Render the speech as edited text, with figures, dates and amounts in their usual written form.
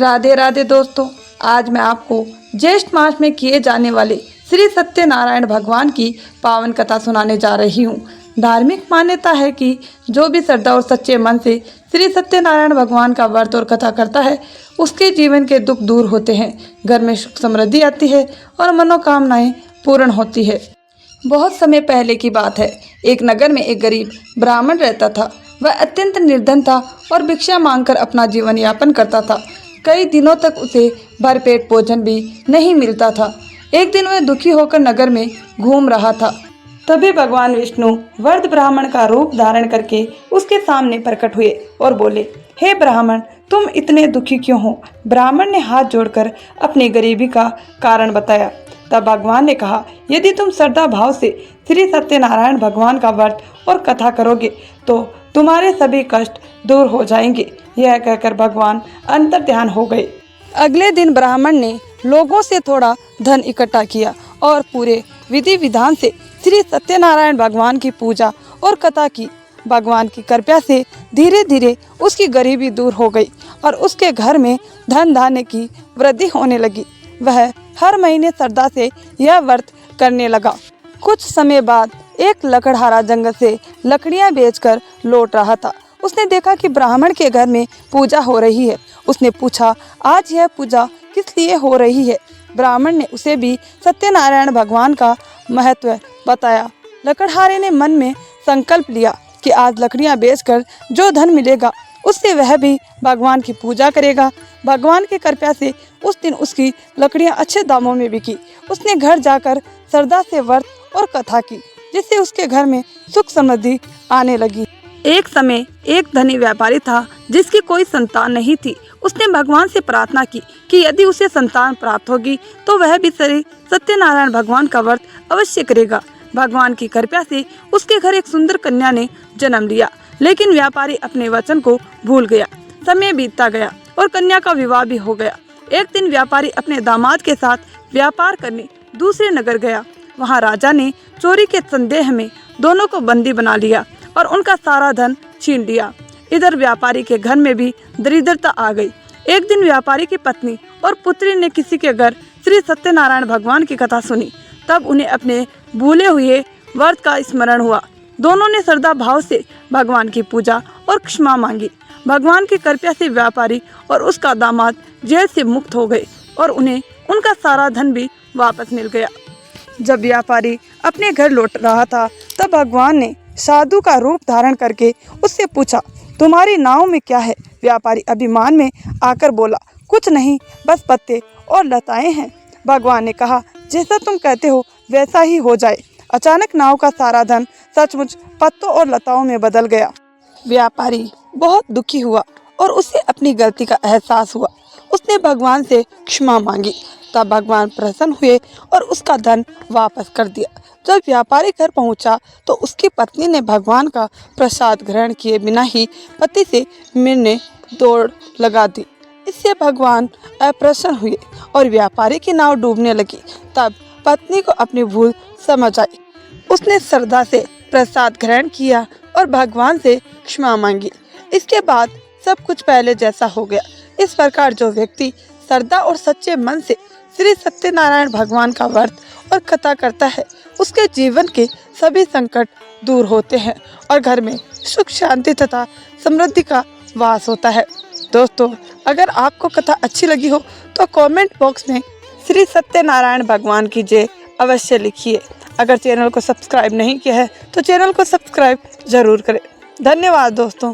राधे राधे दोस्तों, आज मैं आपको ज्येष्ठ मास में किए जाने वाले श्री सत्यनारायण भगवान की पावन कथा सुनाने जा रही हूँ। धार्मिक मान्यता है कि जो भी श्रद्धा और सच्चे मन से श्री सत्यनारायण भगवान का व्रत और कथा करता है, उसके जीवन के दुख दूर होते हैं, घर में सुख समृद्धि आती है और मनोकामनाएं पूर्ण होती है। बहुत समय पहले की बात है। एक नगर में एक गरीब ब्राह्मण रहता था। वह अत्यंत निर्धन था और भिक्षा मांगकर अपना जीवन यापन करता था। कई दिनों तक उसे भरपेट भोजन भी नहीं मिलता था। एक दिन वह दुखी होकर नगर में घूम रहा था। तभी भगवान विष्णु वृद्ध ब्राह्मण का रूप धारण करके उसके सामने प्रकट हुए और बोले, हे ब्राह्मण, तुम इतने दुखी क्यों हो? ब्राह्मण ने हाथ जोड़कर अपनी गरीबी का कारण बताया। तब भगवान ने कहा, यदि तुम श्रद्धा भाव से श्री सत्यनारायण भगवान का व्रत और कथा करोगे तो तुम्हारे सभी कष्ट दूर हो जाएंगे। यह कहकर भगवान अंतर्ध्यान हो गए। अगले दिन ब्राह्मण ने लोगों से थोड़ा धन इकट्ठा किया और पूरे विधि विधान से श्री सत्यनारायण भगवान की पूजा और कथा की। भगवान की कृपा से धीरे धीरे उसकी गरीबी दूर हो गई और उसके घर में धन धान्य की वृद्धि होने लगी। वह हर महीने श्रद्धा से यह व्रत करने लगा। कुछ समय बाद एक लकड़हारा जंगल से लकड़ियां बेचकर लौट रहा था। उसने देखा कि ब्राह्मण के घर में पूजा हो रही है। उसने पूछा, आज यह पूजा किस लिए हो रही है? ब्राह्मण ने उसे भी सत्यनारायण भगवान का महत्व बताया। लकड़हारे ने मन में संकल्प लिया कि आज लकड़ियां बेचकर जो धन मिलेगा उससे वह भी भगवान की पूजा करेगा। भगवान की कृपा से उस दिन उसकी लकड़ियां अच्छे दामों में बिकी। उसने घर जाकर श्रद्धा से व्रत और कथा की, जिससे उसके घर में सुख समृद्धि आने लगी। एक समय एक धनी व्यापारी था जिसकी कोई संतान नहीं थी। उसने भगवान से प्रार्थना की कि यदि उसे संतान प्राप्त होगी तो वह भी श्री सत्यनारायण भगवान का व्रत अवश्य करेगा। भगवान की कृपा से उसके घर एक सुंदर कन्या ने जन्म लिया, लेकिन व्यापारी अपने वचन को भूल गया। समय बीतता गया और कन्या का विवाह भी हो गया। एक दिन व्यापारी अपने दामाद के साथ व्यापार करने दूसरे नगर गया। वहाँ राजा ने चोरी के संदेह में दोनों को बंदी बना लिया और उनका सारा धन छीन लिया। इधर व्यापारी के घर में भी दरिद्रता आ गई। एक दिन व्यापारी की पत्नी और पुत्री ने किसी के घर श्री सत्यनारायण भगवान की कथा सुनी। तब उन्हें अपने भूले हुए व्रत का स्मरण हुआ। दोनों ने श्रद्धा भाव से भगवान की पूजा और क्षमा मांगी। भगवान की कृपा से व्यापारी और उसका दामाद जेल से मुक्त हो गए और उन्हें उनका सारा धन भी वापस मिल गया। जब व्यापारी अपने घर लौट रहा था तब भगवान ने साधु का रूप धारण करके उससे पूछा, तुम्हारी नाव में क्या है? व्यापारी अभिमान में आकर बोला, कुछ नहीं, बस पत्ते और लताएं हैं। भगवान ने कहा, जैसा तुम कहते हो वैसा ही हो जाए। अचानक नाव का सारा धन सचमुच पत्तों और लताओं में बदल गया। व्यापारी बहुत दुखी हुआ और उसे अपनी गलती का एहसास हुआ। उसने भगवान से क्षमा मांगी। तब भगवान प्रसन्न हुए और उसका धन वापस कर दिया। जब व्यापारी घर पहुंचा तो उसकी पत्नी ने भगवान का प्रसाद ग्रहण किए बिना ही पति से मिलने दौड़ लगा दी। इससे भगवान अप्रसन्न हुए और व्यापारी की नाव डूबने लगी। तब पत्नी को अपनी भूल समझ आई। उसने श्रद्धा से प्रसाद ग्रहण किया और भगवान से क्षमा मांगी। इसके बाद सब कुछ पहले जैसा हो गया। इस प्रकार जो व्यक्ति श्रद्धा और सच्चे मन से श्री सत्यनारायण भगवान का व्रत और कथा करता है, उसके जीवन के सभी संकट दूर होते हैं और घर में सुख शांति तथा समृद्धि का वास होता है। दोस्तों, अगर आपको कथा अच्छी लगी हो तो कमेंट बॉक्स में श्री सत्यनारायण भगवान की जय अवश्य लिखिए। अगर चैनल को सब्सक्राइब नहीं किया है तो चैनल को सब्सक्राइब जरूर करें। धन्यवाद दोस्तों।